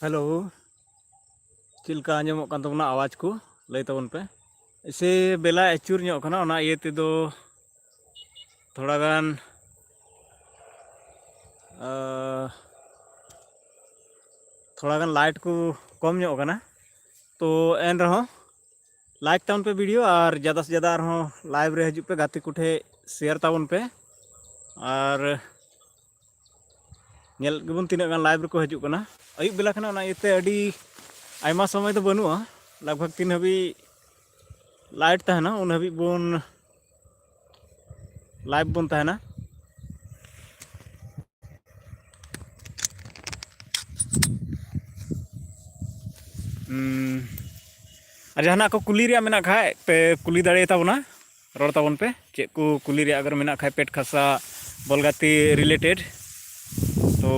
Hello. Chilka आंजमोग कान तबना आवाज को लय तबन पे ऐसे बेला एचुर ᱧᱚᱜ ᱠᱟᱱᱟ ᱚᱱᱟ ᱤᱭᱟᱹ ᱛᱮᱫᱚ थोड़ा गान लाइट को कम ᱧᱚᱜ ᱠᱟᱱᱟ तो एन रहो लाइक ताबन पे वीडियो और ज़्यादा से ज़्यादा रहो लाइव रे हजू पे गाती कुठे शेयर ताबन पे और नेल गेबुन तीना गान लाइव रे को हजू कना अयुब बेला कना ओना इते अडी आयमा समय तो बनुआ लगभग 3 हबी लाइट तहना उन हबी बोन लाइव बोन तहना और जहाँ को कुली रिया मेना खाए पे कुली दाड़े ताबना रोड ताबन पे चेक को कुली रिया अगर मेना खाए पेट खसा बलगाती रिलेटेड तो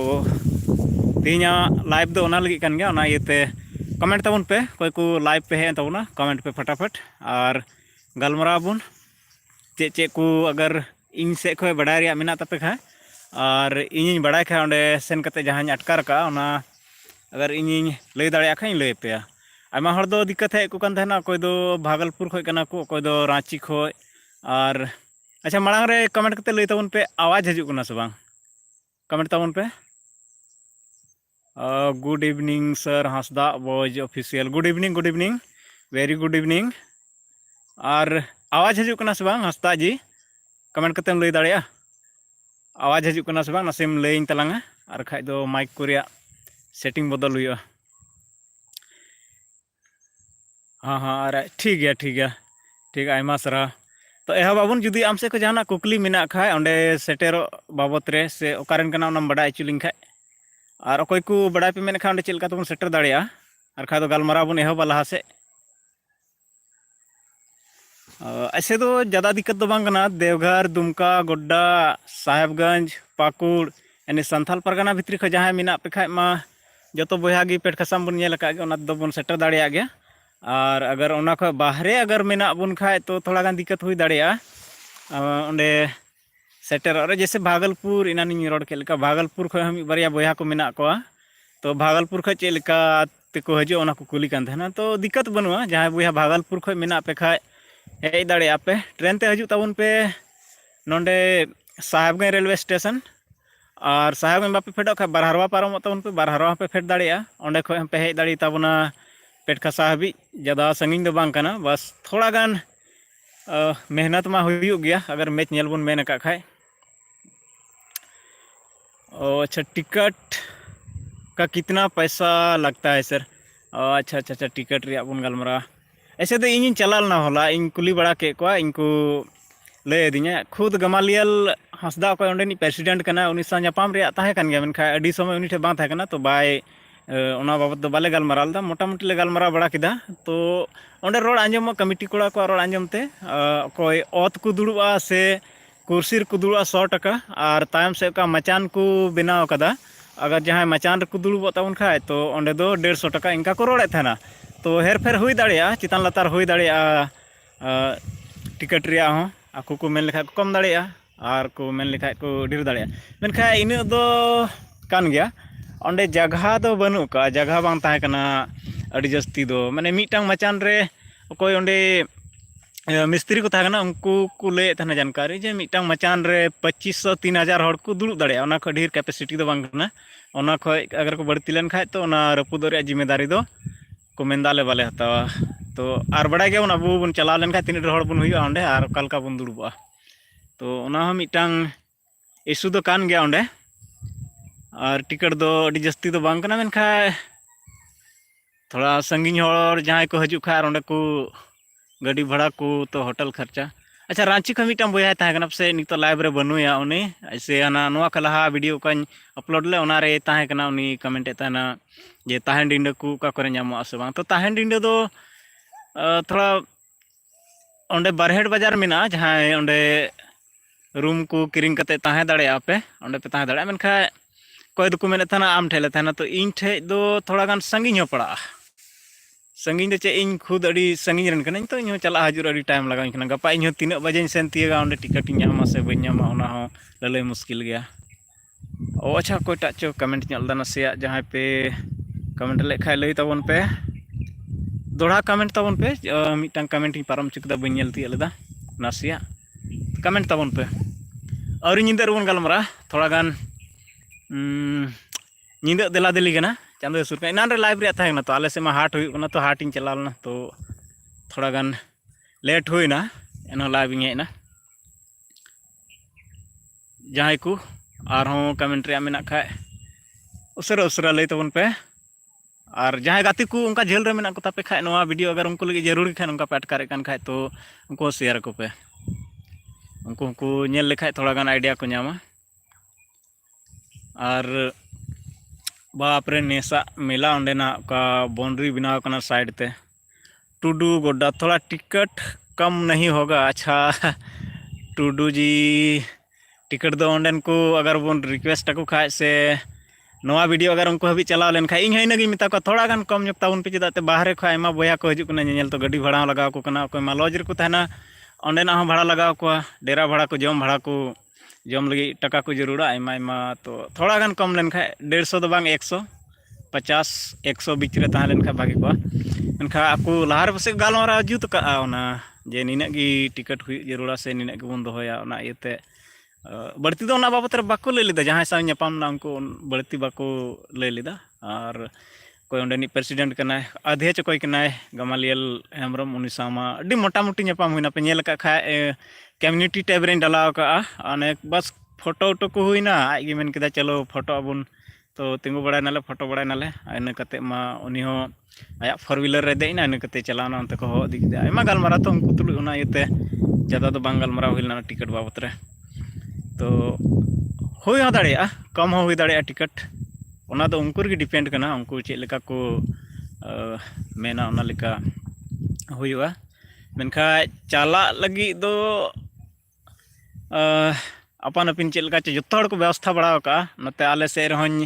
तीना लाइव दो ओना लगी कान गया ओना इते कमेंट ताबन पे कोई को लाइव पे है ताबना कमेंट पे फटाफट और गलमरा बुन चे को अगर इन से खो बड़ा रिया मेना तपे खा और इन बड़ा खा ओंडे सेन कते जहां अटकार का ओना अगर इन लय दाड़े खाई लय पे आयमा हर दो दिक्कत है को कान थना कोई दो भागलपुर खोय कना को कोई दो रांची खोय और अच्छा मांग रे कमेंट करते लय ताबन पे आवाज हजू कना से बांग कमेंट ताबन पे good evening sir Hansda boys official good evening very good evening और आवाज हजू कना से बांग हांसदा जी कमेंट करते लय दाड़े आवाज हजू कना से बांग नसेम लय तलांगा और खाय दो माइक को रिया सेटिंग बदल हुआ हाँ अरे ठीक है आयमा सरा तो एह बाबन जुदी आम से को जहाना कुकली मेना खाए ओंडे सेटेरो बाबत रे से ओकारेन कना ओनाम बड़ा चुलिंग खाए और अकोय को बड़ा पे मेन खा ओंडे चेलका तबन सेटर दाड़ेया और खाय दो गालमाराव बन एहबा लहा से ऐसे तो ज़्यादा दिक्कत तो बांग कना देवघर दुमका गोड्डा साहेबगंज पाकुड़ यानी संथाल परगना भितरी खो जहाँ मेना पे खाए मा जो बया पेट खसाम बन नेल का बन सेटर दाड़ेया गया और अगर ओना खो बाहरे अगर मेना बन खाए तो थोड़ा गान दिक्कत हुई दाड़ेया ओंडे सेटर और जैसे भागलपुर इनानी रोड के लेका भागलपुर खो हम बारिया बया को मेना को तो भागलपुर खो चे लेका तेको हजू ओना को कुली कान थना तो दिक्कत बनुआ जहाँ बया भागलपुर खो मेना पे खाए हेज दाड़ेया पे ट्रेन ते हजू ताबन पे नोंडे साहेबगंज रेलवे स्टेशन और साहेबगंज बापे फेडो खा बारहरवा पारम ताबन पे बारहरवा पे फेड दाड़ेया ओंडे खो पे हेज दाड़ी ताबना पेट खसा हबी ज़्यादा संगिन दो बांग कना बस थोड़ा गान मेहनत मा हुई गया अगर मैच नेल बन मेन का खाए अच्छा टिकट का कितना पैसा लगता है सर अच्छा टिकट रिया बन गलमरा ऐसे तो इन चलालना होला इन कुली बड़ा के को इनको लय दिया खुद गमालियल हांसदा को ओंडे प्रेसिडेंट कना उनी सा नापाम रे ताहे कन गया मेनखा अडी समय उनी ठे बां ताहे कना तो बाय ओना बाबत दो बाले गलमराल दा मोटामुटी ले गलमरा बड़ा किदा तो ओंडे रोड आंजम कमिटी कोड़ा को रोड आंजमते कोई ओत को दुड़ुआ से कुर्सी को दुड़ुआ 100 टका और तायम से का मचान को बनाव कदा अगर जहाँ मचान को दुड़ुब ताबन खाए तो ओंडे दो 150 टका इनका को रोड़े थना तो हेर फेर हुई दाड़ेया चितान लतार हुई दाड़ेया टिकट रिया हो आकु को मेन लेखा को कम दाड़ेया और को मेन लेखा को ढेर दाड़ेया मेनखा इन दो कान गया ओंडे जगह दो बनू का जगह बांग ताहे कना अड़ी जस्ती दो माने मीटांग मचान रे कोई ओंडे मिस्त्री को ताहे कना उनको को ले थाना जानकारी जे मीटांग मचान रे 2500 3000 हड़ को दुड़ुब दाड़ेया ओना खो ढेर कैपेसिटी दो बांग कना ओना खो अगर को बढ़ती लेन खाए तो ओना रपुदो रे जिम्मेदारी दो को मेंदाले वाले हतावा तो और बड़ा गया अबू बन चला लेन खाए तीन हड़ बन हुआ ओंडे और कालका बन दुड़ुबा तो ओना हो मीटांग इशू दो कान गया ओंडे और टिकट दो अड़ी जस्ती दो बांग कना मेनखा थोड़ा संगिन हड़ जहाँ को हजू खा ओंडे को गाड़ी भाड़ा को तो होटल खर्चा अच्छा रांची को मीटांग बया ताहे कना से नितो लाइव रे बनुया उनी ऐसे आना नोआ कलहा वीडियो का अपलोड ले ओना रे ताहे कना उनी कमेंट ताना जे ताहेन डिंडे को का करे नामो से बांग तो ताहेन डिंडे दो थोड़ा ओंडे बारहेड बाजार मेना जहाँ ओंडे रूम को किरिंग कते ताहे दाड़ेया पे ओंडे पे ताहे दाड़ेया मेनखा कोई को मेने थाना आम ठेले थाना तो इन ठे दो थोड़ा गान संगिन पड़ा संगिन चे इन खुद अड़ी संगिन रन कना तो इन चला हजुर अड़ी टाइम लगा कना गपा इन तीन बजे सेन तियगा ओंडे टिकट ᱧᱟᱢᱟ से बन ᱧᱟᱢᱟ ओना हो लले मुश्किल गया ओ अच्छा कोईटा चो कमेंट ᱧᱮᱞ दा नसेया जहाँ पे कमेंट लेखाय लई ताबन पे दोड़ा कमेंट ताबन पे मिटन कमेंट इन पारम चुकदा बन नेल ती लेदा नासिया कमेंट ताबन पे और निंदा रबन गलमरा थोड़ा गान निंदा दिला दिली गना चांदो सुर का इनान रे लाइव रे था तो आले से मा हाट हुई तो हाट इन चलालना तो थोड़ा गान लेट हुईना एनो लाइव इन हेना जहां को आरहों कमेंट रे मेना खाय उसरा उसरा लई तबन पे और जहां गाती को उनका झेल रे मेना को तापे खाय नोआ वीडियो अगर उनको लगे जरूरी खान उनका पे अटकारे कान खाय तो उनको शेयर को पे उनको नेल लेखाय थोड़ा गान आइडिया को न्यामा और बाप रे नेसा मेला अंडेना का बाउंड्री बनाव कना साइड ते टूडू गोड्डा थोड़ा टिकट कम नहीं होगा। अच्छा टूडू जी टिकट दो अंडेन को अगर बोन रिक्वेस्ट को खाय से नवा वीडियो अगर उनको हबी चलाव लेन खाय इन इनगी मिता को थोड़ा गान कम जोक ताउन पे चेदाते बाहरे खो आयमा बोया को हजू कना नेल तो गाड़ी भाड़ा लगाव को कना कोई मा लॉज रे को तहना अंडेना हो भाड़ा लगाव को डेरा भाड़ा को जम भाड़ा को जम लगी टका को जरूरा आयमा आयमा तो थोड़ा गान कम लेन खाय 150 दो बांग 150 100 बीच रे तहां लेन खाय भागी को एनखा आपको लहार बसे गालमारा जुत का ओना जे निना की टिकट हुई जरूरा से निना के बन दोया ओना इते बढ़ती दो ना बाबत रे बाको ले लेदा जहां सा न्यापाम ना उनको बढ़ती बाको ले लेदा और कोई अंडनी प्रेसिडेंट कनाय अध्यक्ष कोई कनाय गमालियल हेमरम उनी सामा अडी मोटा मोटी न्यापाम हुईना पे नेल का खाय कम्युनिटी टैब रे डालाव का अने बस फोटो उटो को हुईना आगे मेन केदा चलो फोटो अबुन तो तिंगु बड़ा नाले फोटो बड़ा नाले इन कते मा उनी हो आया 4 व्हीलर रे देना इन कते चलाना अंत को हो दिख दे आयमा गालमारा तो उनको तुलु उना इते ज्यादा तो बांग गालमारा हुईना टिकट बाबत रे तो हुई हो दाड़िया कम हो हुई दाड़िया टिकट ओना दो उनको रे डिपेंड करना उनको चे लेका को मेना ओना लेका हुईवा मेनखा चाला लगी दो अपन अपिन चेल का जो को व्यवस्था बड़ा का नते आले से रहन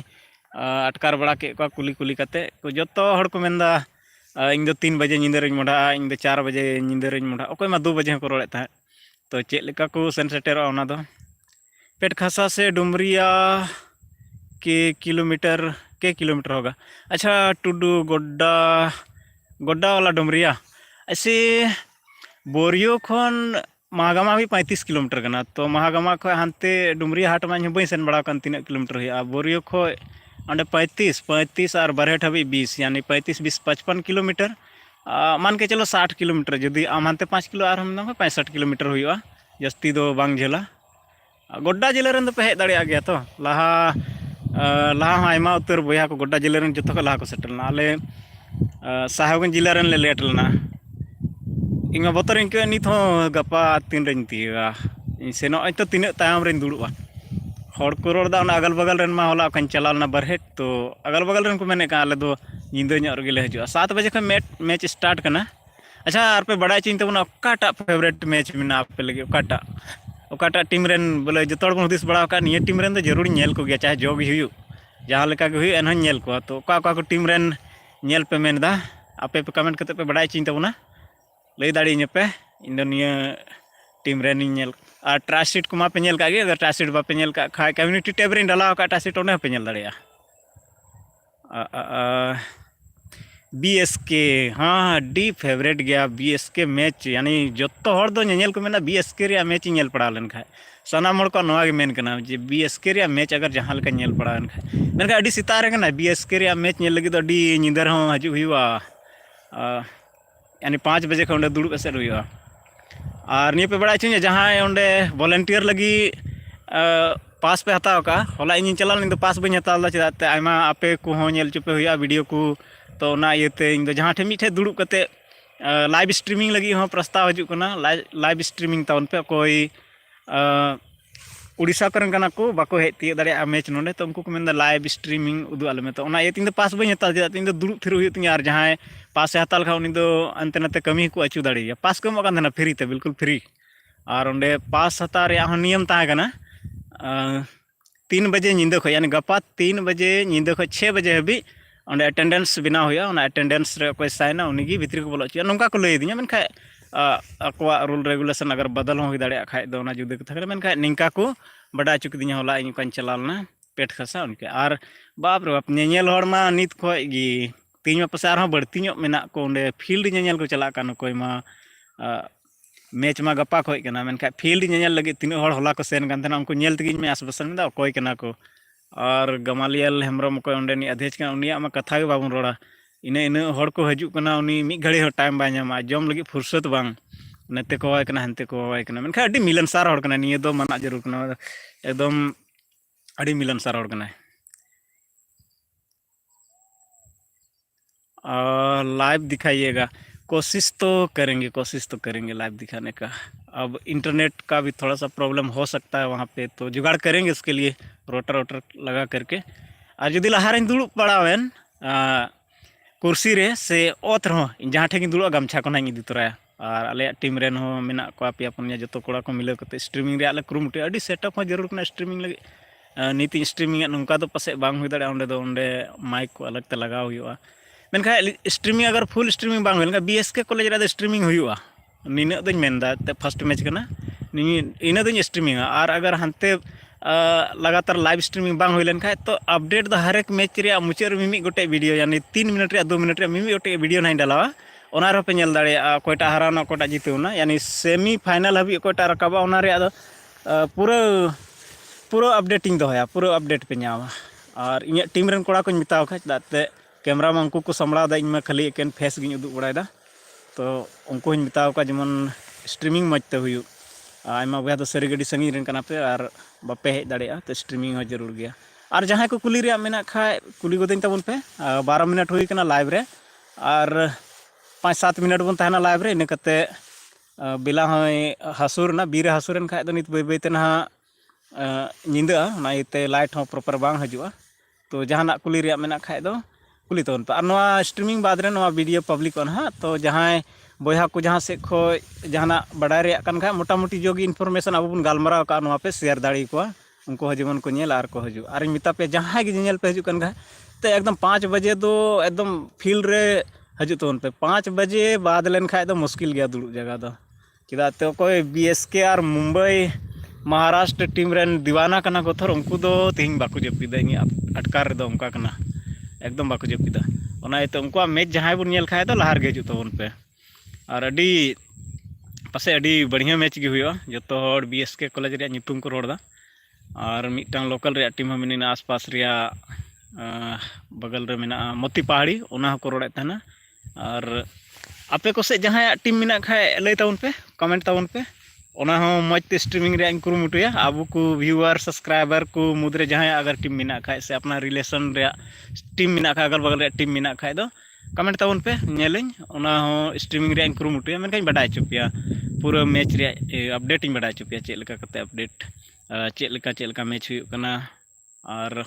अटकार बड़ा के का कुली कुली कते को जो को मेंदा इन दो 3 बजे निंदर मोड़ा इन दो 4 बजे निंदर मोड़ा ओको मा 2 बजे को रोड़े था तो चेल का को सेन सेटर ओना दो पेट खासा से डुमरिया के किलोमीटर होगा। अच्छा टुडू गोड्डा गोड्डा वाला डुमरिया ऐसे बोरियो खन महागामा भी 35 किलोमीटर कना तो महागामा खो हानते डुमरिया हाट मा बई सेन बड़ा कन 3 किलोमीटर हुआ बोरियो खो अंडे 35 और बारह हबी 20 यानी 35 20 55 किलोमीटर मान के चलो 60 किलोमीटर जुदी आम हानते 5 किलो और हम 65 किलोमीटर हुआ जस्ती दो बांग झेला गोड्डा जिले रेन पे हेज दाड़िया गया तो लहा लहा आयमा उतर बोया को गोड्डा जिले रेन जतो को लहा को सेटलना आले साहेबगंज जिले रेन ले लेट लेना इन बतर इनके नित हो गपा 3 रेन तीगा सेनो तो तीन तायम रेन दुड़ुआ हर को रोड़ा अगल बगल रेन मा होला कन चलालना बरहेट तो अगल बगल रेन को मेने का आले दो निंदा ᱧᱚᱜ ᱨᱮᱜᱮ ᱞᱮ ᱦᱤᱡᱩᱜᱼᱟ 7 बजे खन मैच स्टार्ट करना। अच्छा आर पे बड़ा चिंता बना ओकाटा फेवरेट मैच मेना पे लगे ओकाटा टीम रेन बोले जो बन हुदिस बड़ा का निये टीम रेन दो जरूर नेल को गया चाहे जो भी हुई जहाँ लेका के हुई एनहन नेल को तो ओका को टीम रेन नेल पे मेनदा आपे पे कमेंट करते पे बड़ा चिंता बना लई दाड़ी पे इन निये टीम रेन नेल और ट्रासीट को मा पे नेल का गे अगर ट्रासीट बापे नेल का खाय कम्युनिटी टैब रेन डाला का ट्रासीट ओने पे नेल दाड़िया BSK हाँ डी फेवरेट गया BSK मैच यानी जो दो नेल को मेना BSK रे मैच नेल पड़ा लेन खाय सानाम हड़ को नवा गे मेन कना जे BSK रे मैच अगर जहाँ लेका नेल पड़ा लेन खाय मेनका अडी सितारे कना BSK रे मैच नेल लगी तो अडी निंदर हो हजू हुआ यानी 5 बजे खन दुड़ुब एसेर हुआ और निये पे बड़ा चाहिए जहाँ ओंडे वॉलंटियर लगी पास पे हताव का होला इन चला इन पास बी हताव चेदाते आयमा आपे को हो नेल चुपे हुआ वीडियो को तो ना इते इन जहाँ ठे मिठे दुड़ुब कते लाइव स्ट्रीमिंग लगी हो प्रस्ताव हजू कना लाइव स्ट्रीमिंग ताउन पे कोई उड़ीसा करन कना को बाको हेज तीय दाड़िया मैच नोंडे तो उनको को मेंदा लाइव स्ट्रीमिंग उदु आले में तो ना इते इन पास बी हताव चेदाते इन दुड़ुब थिर हुई तिया और जहाँ पास हताल खा उनी दो अंते नते कमी को अचू दाड़िया पास को एमोग कान फ्री ते बिल्कुल फ्री और ओंडे पास हताव रे हो नियम ताहे कना 3 बजे नींद खो यानी गपा 3 बजे नींद खो 6 बजे हबी अंडे अटेंडेंस बना हुआ अटेंडेंस रे कोई साइना उनगी भितरी को बोलो नौका को लई दिया मेनखा अकवा रूल रेगुलेशन अगर बदल हो दाड़े खाय दो जुदे कथा मेनखा निंका को बड़ा चुक दिया होला इन कान चलालना पेट खसा उनके और बाप रे बाप नेल हर मा नित खय गी तीन मा पसे आरहों बढ़ती ᱧᱚᱜ मेना को ओंडे फील्ड नेल को चला कान कोई मा मैच मा गपा खय कना मेनखा फील्ड नेल लगे तीन हर होला को सेन कान थना उनको नेल तगी मैं आसपासन में दा कोई कना को और गमालियल हेम्ब्रम को ओंडे नि अध्यक्ष का उनिया मा कथा गे बाबुन रोड़ा इने इने हर को हजू कना उनी मी घड़ी हो टाइम बाय ᱧᱟᱢᱟ जम लगी फुर्सत बांग नते को हय कना हनते को हय कना मेनखा अडी मिलनसार हर कना निये दो मना जरूर कना एकदम अडी मिलनसार हर कना लाइव दिखाइएगा कोशिश तो करेंगे लाइव दिखाने का। अब इंटरनेट का भी थोड़ा सा प्रॉब्लम हो सकता है वहाँ पे, तो जुगाड़ करेंगे उसके लिए रोटर वोटर लगा करके। और जुदी लहारे दुड़ुब पड़ावेन कुर्सी रे से ओत रहो जहाँ ठेक दुड़ुब गमछा को नाई इदी तोराया और आले टीम रेन हो मेना को पेया पुनिया जो कोड़ा को मिलाव करते स्ट्रीमिंग रे आले कुरुमुटे अडी सेटअप हो जरूर कना स्ट्रीमिंग लगे नीति स्ट्रीमिंग नौका तो पासे बांग हुई दाड़े ओंडे माइक को अलग ते लगाव हुआ मेनखा स्ट्रीमिंग अगर फुल स्ट्रीमिंग बांग हुई BSK कॉलेज रे स्ट्रीमिंग हुआ नीना दो मेनदा ते फर्स्ट मैच कना इना दो स्ट्रीमिंग और अगर हनते लगातार लाइव स्ट्रीमिंग बांग हुई लेनखा तो अपडेट द हर एक मैच रे मुचाद रे मिमी गोटे वीडियो यानी 3 मिनट रे 2 मिनट रे मिमी गोटे वीडियो नाई डालावा ओना रे पे नेल दाड़े कोयटा हराना कोयटा जितेवना यानी सेमी फाइनल हबी कोयटा रकाबा ओना रे आदो पूरा अपडेटिंग दोया पूरा अपडेट पे नामा और इन टीम रेन कोड़ा को मिताव खा दाते कैमरा में उनको सामड़ा दा इन खाली एकेन फेस गिन उदुग बड़ायदा तो उनको मिताव का जेमन स्ट्रीमिंग मजते हुई आयमा बया तो सारी गडी संगी रेन कना पे और बापे हेज दाड़ेया तो स्ट्रीमिंग हो जरूर गया। और जहाँ को कुली रे मेना खाय कुली गोदें तबन पे 12 मिनट हुई कना लाइव रे और 5-7 मिनट बन तहना लाइव रे इन कते बेला हय हासुरना बीरे हासुरन खाय तो नित बय बयते ना निंदा ना इते लाइट हो प्रॉपर बांग हजुआ तो जहाना कुली रे मेना खाय दो कुली तबन पे और नवा स्ट्रीमिंग बाद रे नवा वीडियो पब्लिक on हा तो जहाँ बोया को जहाँ से खो जहाना बड़ाय रे कान खा मोटा मोटी जो इनफॉरमेशन अब बन गालमाराव का नवा पे शेयर दाड़ी को उनको हजमन को नेल आर को हजू और मिता पे जहाँ गे नेल पे हजू कान खा तो एकदम 5 बजे दो एकदम फील्ड रे हजू तबन पे 5 बजे बाद लेन खाय दो मुश्किल गया दुड़ुब जगह दो चेदा तो कोई BSK और मुंबई महाराष्ट्र टीम रेन दीवाना कना को थोर उनको दो तेहिं बाको जपिदा इन अटकार रे दो उनका कना एकदम बाको जपिदा ओना इते उनको मैच जहाँ बन नेल खाय दो लहार गे हजू तबन पे और अडी पासे अडी बढ़िया मैच गे हुआ जो हर BSK कॉलेज रे नितुम को रोड़ा और मिटन लोकल रे टीम मेना आसपास रे बगल रे मेना मोती पहाड़ी ओना को रोड़ा तहना और आपे को से जहाँ टीम मेना खाय लय ताउन पे कमेंट ताउन पे ओना हो मजते स्ट्रीमिंग रे कुरुमुटुया अब को व्यूअर सब्सक्राइबर को मुद्रे जहाँ अगर टीम मेना खाय से अपना रिलेशन रे टीम मेना खाय अगल बगल रे टीम मेना खाय दो कमेंट ताउन पे नेलिंग ओना हो स्ट्रीमिंग रे कुरुमुटुया मेनखान बडाय चुपिया पूरा मैच रे अपडेट इन बडाय चुपिया चेक लेका कते अपडेट चेक लेका मैच हुई कना और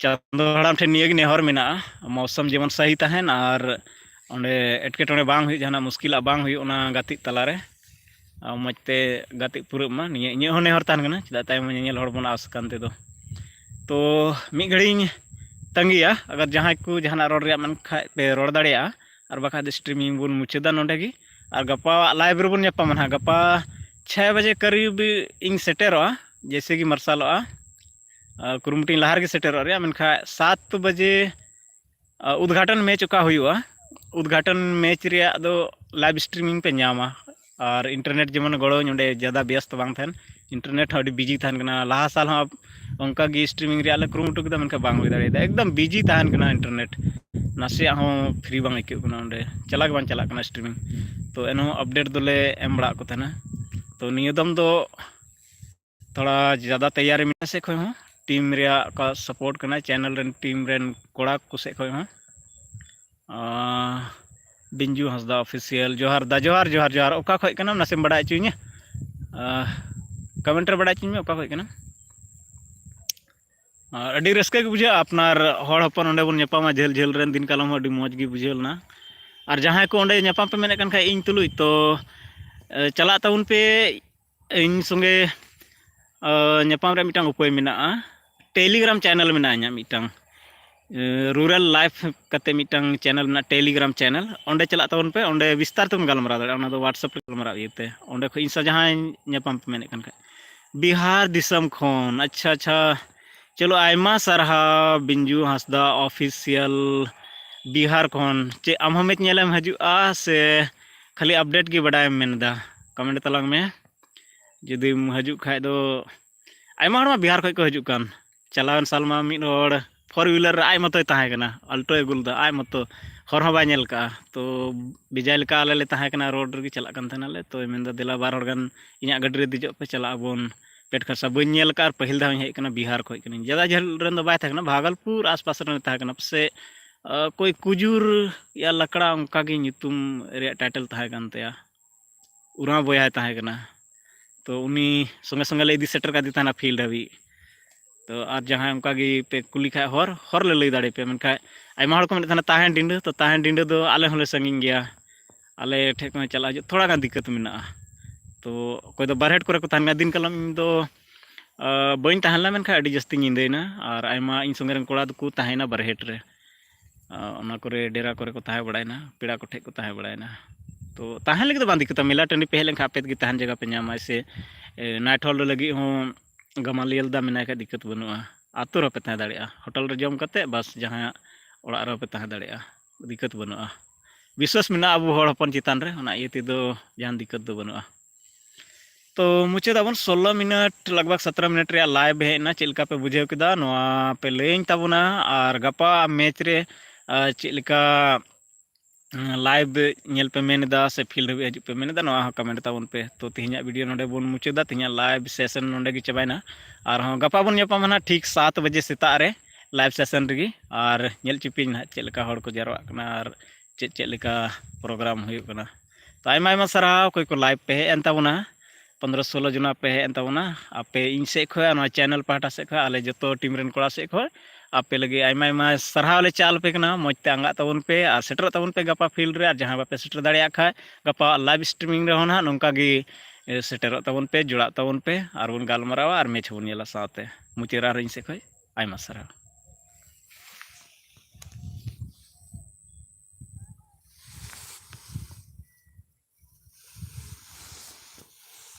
चांदो हड़ाम ठे निये नेहर मेना मौसम जेमन सही तहन और ओंडे एटकेटोणे बांग हुई जहाना मुश्किल बांग हुई ओना गाति तलारे मजते गाति पूरा मा निये इnye हो नेहर तहन कना चेदा तायम नेल हड़ बन आस कान तेदो तो मी घड़ी तंगिया अगर जहाँ को जहाना रोड रे मन खाय पे रोड दाड़िया और बाखा स्ट्रीमिंग बन मुचादा नोंडे गी और गपा लाइव रे बन ᱧᱟᱯᱟᱢᱟ ना गपा 6 बजे करीब इन सेटेरोआ जैसे कि मार्शलोआ कुरुमुटी लहार के सेटेरोआ रे मेनखा 7 बजे उद्घाटन मैच का हुआ उद्घाटन मैच रे दो लाइव स्ट्रीमिंग पे ᱧᱟᱢᱟ और इंटरनेट जेमन गड़ो नोंडे ज़्यादा व्यस्त बांग थन इंटरनेट अभी बिजी तहन कना लहा साल हम उनका गी स्ट्रीमिंग रे आले कुरुमुटु केदा मेनखा बांग हुई दाड़ेदा एकदम बिजी तहन कना इंटरनेट नासे हो फ्री बांग आइके कना ओंडे चला के बांग चला कना स्ट्रीमिंग तो एनो अपडेट दोले एम बड़ा को तहना तो नियदम दो थोड़ा ज़्यादा तैयारी मेना से खो हो टीम रे का सपोर्ट करना चैनल रेन टीम रेन कोड़ा को से खो हो बिंजू हंसदा ऑफिशियल जोहार दा जोहार जोहार जोहार ओका खो कना नासे बड़ा चुइया कमेंट रे बड़ा चुइया ओका खो कना और अडी रस्के बुझा अपनार हड़ हपन ओंडे बन ᱧᱟᱯᱟᱢᱟ झेल झेल रेन दिन कालम अडी मौज गी बुझेलना और जहाँ को ओंडे ᱧᱟᱯᱟᱢ पे मेने कन खा इन तुलुई तो चला ताउन पे इन संगे ᱧᱟᱯᱟᱢ रे मिटांग उपाय मेना टेलीग्राम चैनल मेना ᱧᱟ मिटांग रूरल लाइफ कते मिटांग चैनल मेना टेलीग्राम चैनल ओंडे चला ताउन पे ओंडे विस्तार तुम गालमरा दाड़े ओना दो व्हाट्सएप रे गालमरा इते ओंडे खो इन सा जहाँ ᱧᱟᱯᱟम पे मेने कन खा बिहार दिसम खोन अच्छा चलो आयमा सारहाव बिंजू हांसदा ऑफिशियल बिहार खन चे आम हम नेलम हजुआ से खाली अपडेट की बड़ायम मेनदा कमेंट तलांग में जुदीम हजु खाय दो आयमा हड़ मा बिहार खय को हजु कान चलावन साल मा मिद हड़ 4 व्हीलर आय मतो ताहे कना अल्टो एगुलदा आय मतो हर हवा नेल का तो बिजाय लका आले ले ताहे कना रोड रे चला कान थनाले तो मेनदा दिला बार हड़ गान इना गड्डी रे दिजो पे चला बोन पेट खसा बन नेल का पहिल दा हे कना बिहार खय कनी ज्यादा झल रन दो बाय था कना भागलपुर आसपास रे ताहे कना से कोई कुजूर या लकड़ा उनका की ᱧᱩᱛᱩᱢ रे टाइटल ताहे कान तया उरा बोया ताहे कना तो उनी संगे संगे ले इदी सेटर का दी थाना फील्ड हबी तो आज जहाँ उनका की पे कुली खा हर ले लई दाड़े पे मनखा आयमा हड़ को मन थाना ताहेन डिंड तो ताहेन डिंड दो आले होले संगिंग गया आले ठे को चला जो थोड़ा गान दिक्कत मेना तो कोई दो बारहेट करे को थाना दिन कलम दो बइन ताहला मनखा अडी जस्ती निंदेना और आयमा इन संगे रन कोड़ा को ताहेना बारहेट रे ओना करे डेरा करे को ताहे बड़ायना पेड़ा को ठेक को ताहे बड़ायना तो ताहे लगे तो बांधी को मेला टंडी पे हेलें खापेत की ताहन जगह पे नाम ऐसे नाइट हॉल लगी हो गमालियल दा मेना का दिक्कत बनुआ आतु रे पे ताहे दाड़िया होटल रे जम कते बस जहां ओड़ा रे पे ताहे दाड़िया दिक्कत बनुआ विश्वास मेना अब हड़ हपन चितान रे ओना इयते दो जहां दिक्कत दो बनुआ तो मुझे दाबन 16 मिनट लगभग 17 मिनट रे लाइव हेना चेलका पे बुझेव केदा नोआ पे लेइन ताबुना और गपा मैच रे चेलका लाइव नेल पे मेनदा से फील्ड हबी हजू पे मेनदा नोआ कमेंट ताबन पे तो तिहिना वीडियो नोडे बोन मुचेदा तिहिना लाइव सेशन नोडे गी चबायना और हां गपा बोन ᱧᱟᱯᱟᱢᱟ ठीक 7 बजे सेता रे लाइव सेशन रेगी और नेल चिपिन ना चेलका हड़ को जरवा कना और चेलका प्रोग्राम हुयु कना तो आयमा आयमा सराव कोई को लाइव पे हेन ताबुना 15-16 जना पे हेन ताबुना आपे इन से खय ना चैनल पाटा से खय आले जतो टीम रेन कोड़ा से खय आपे लगे आयमा आयमा सरहाव ले चाल पे कना मजते आंगा ताबुन पे और सेटर ताबुन पे गपा फील्ड रे जहां बापे सेटर दाड़िया खय गपा लाइव स्ट्रीमिंग रे होना नोंका गी सेटर ताबुन पे जुड़ा ताबुन पे और उन गालमरावा और मैच बन नेला साथे मुचेरा रे इन से खय आयमा सराव।